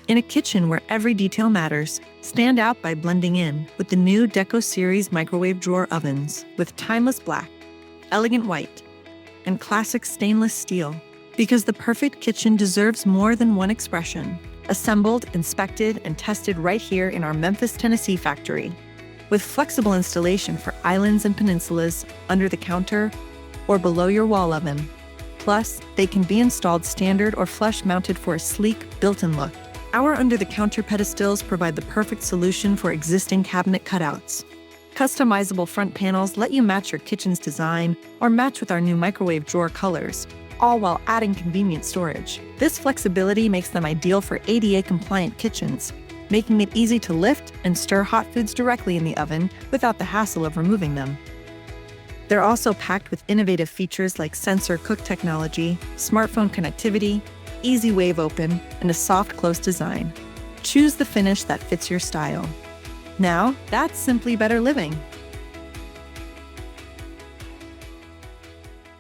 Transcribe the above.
In a kitchen where every detail matters, stand out by blending in with the new Deco Series microwave drawer ovens with timeless black, elegant white, and classic stainless steel. Because the perfect kitchen deserves more than one expression. Assembled, inspected, and tested right here in our Memphis, Tennessee factory. With flexible installation for islands and peninsulas, under the counter, or below your wall oven. Plus, they can be installed standard or flush mounted for a sleek, built-in look. Our under-the-counter pedestals provide the perfect solution for existing cabinet cutouts. Customizable front panels let you match your kitchen's design or match with our new microwave drawer colors, all while adding convenient storage. This flexibility makes them ideal for ADA-compliant kitchens, making it easy to lift and stir hot foods directly in the oven without the hassle of removing them. They're also packed with innovative features like sensor cook technology, smartphone connectivity, easy wave open, and a soft close design. Choose the finish that fits your style. Now, that's simply better living.